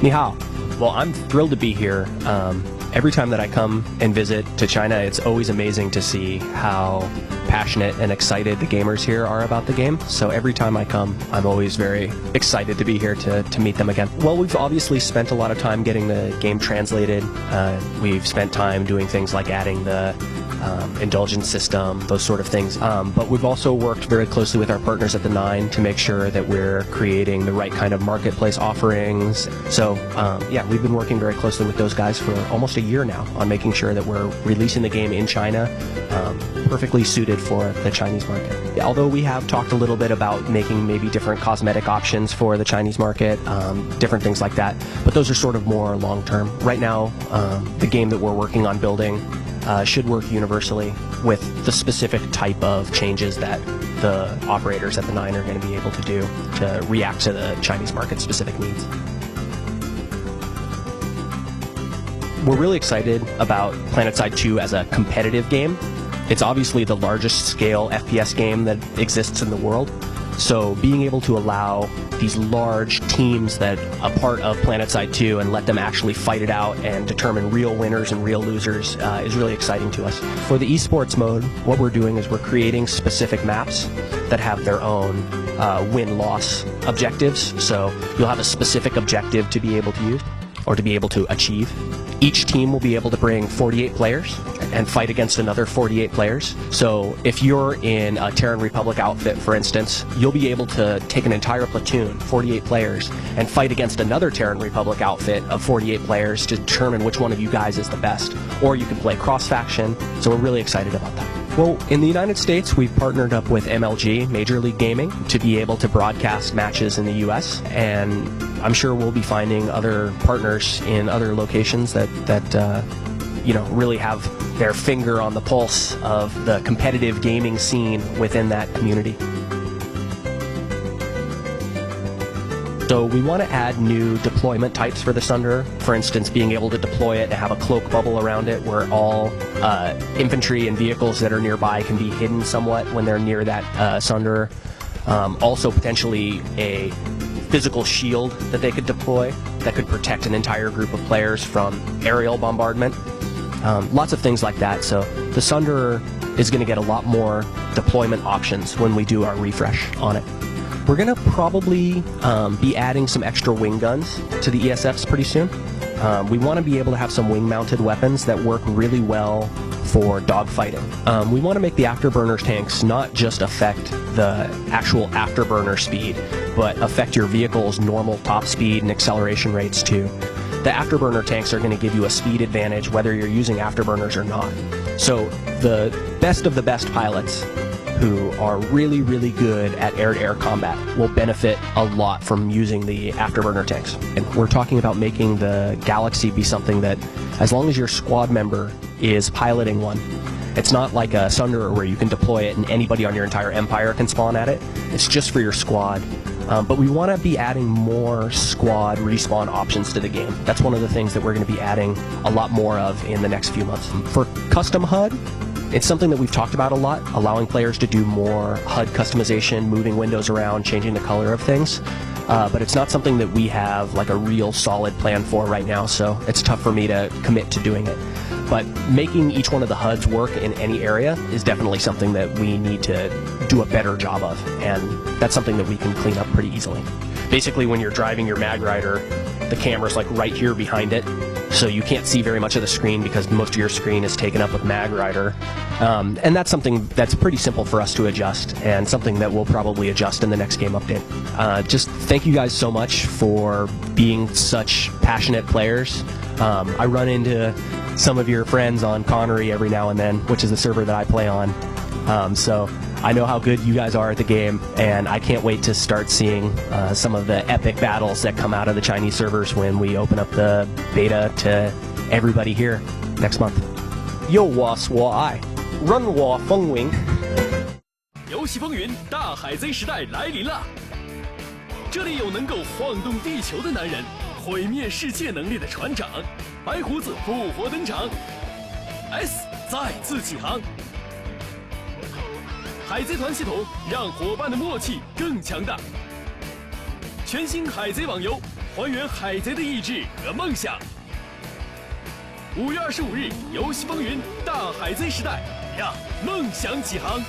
Ni hao. Well, I'm thrilled to be here. Every time that I come and visit to China, it's always amazing to see how passionate and excited the gamers here are about the game. So every time I come, I'm always very excited to be here to meet them again. Well, we've obviously spent a lot of time getting the game translated. We've spent time doing things like adding the indulgence system, those sort of things. But we've also worked very closely with our partners at the Nine to make sure that we're creating the right kind of marketplace offerings. So yeah, we've been working very closely with those guys for almost a year now on making sure that we're releasing the game in China, perfectly suited for the Chinese market. Although we have talked a little bit about making maybe different cosmetic options for the Chinese market, different things like that, but those are sort of more long-term. Right now, the game that we're working on building should work universally with the specific type of changes that the operators at the Nine are going to be able to do to react to the Chinese market specific needs. We're really excited about PlanetSide 2 as a competitive game. It's obviously the largest scale FPS game that exists in the world. So being able to allow these large teams that are part of PlanetSide 2 and let them actually fight it out and determine real winners and real losers is really exciting to us. For the esports mode, what we're doing is we're creating specific maps that have their own win-loss objectives. So you'll have a specific objective to be able to use or to be able to achieve. Each team will be able to bring 48 players and fight against another 48 players. So if you're in a Terran Republic outfit, for instance, you'll be able to take an entire platoon, 48 players, and fight against another Terran Republic outfit of 48 players to determine which one of you guys is the best. Or you can play cross-faction, so we're really excited about that. Well, in the United States, we've partnered up with MLG, Major League Gaming, to be able to broadcast matches in the US, and I'm sure we'll be finding other partners in other locations that you know, really have their finger on the pulse of the competitive gaming scene within that community. So we want to add new deployment types for the Sunder. For instance, being able to deploy it and have a cloak bubble around it where all infantry and vehicles that are nearby can be hidden somewhat when they're near that Sunder. Also potentially a physical shield that they could deploy that could protect an entire group of players from aerial bombardment. Lots of things like that. So the Sunder is going to get a lot more deployment options when we do our refresh on it. We're going to probably be adding some extra wing guns to the ESFs pretty soon. We want to be able to have some wing-mounted weapons that work really well for dogfighting. We want to make the afterburner tanks not just affect the actual afterburner speed, but affect your vehicle's normal top speed and acceleration rates too. The afterburner tanks are going to give you a speed advantage whether you're using afterburners or not. So the best of the best pilots who are really, really good at air-to-air combat will benefit a lot from using the afterburner tanks. And we're talking about making the Galaxy be something that, as long as your squad member is piloting one, it's not like a Sunder where you can deploy it and anybody on your entire empire can spawn at it. It's just for your squad. But we want to be adding more squad respawn options to the game. That's one of the things that we're going to be adding a lot more of in the next few months. For custom HUD, it's something that we've talked about a lot, allowing players to do more HUD customization, moving windows around, changing the color of things. But it's not something that we have like a real solid plan for right now, so it's tough for me to commit to doing it. But making each one of the HUDs work in any area is definitely something that we need to do a better job of, and that's something that we can clean up pretty easily. Basically, when you're driving your Mag Rider, the camera's like right here behind it, so you can't see very much of the screen because most of your screen is taken up with Mag Rider. And that's something that's pretty simple for us to adjust, and something that we'll probably adjust in the next game update. Just thank you guys so much for being such passionate players. I run into some of your friends on Connery every now and then, which is the server that I play on. So I know how good you guys are at the game, and I can't wait to start seeing some of the epic battles that come out of the Chinese servers when we open up the beta to everybody here next month. 有我所爱，任我风云。游戏风云大海贼时代来临了，这里有能够晃动地球的男人，毁灭世界能力的船长，白胡子复活登场 ，S 再次起航。海贼团系统让伙伴的默契更强大。全新海贼网游还原海贼的意志和梦想。5月25日，游戏风云大海贼时代，让梦想起航。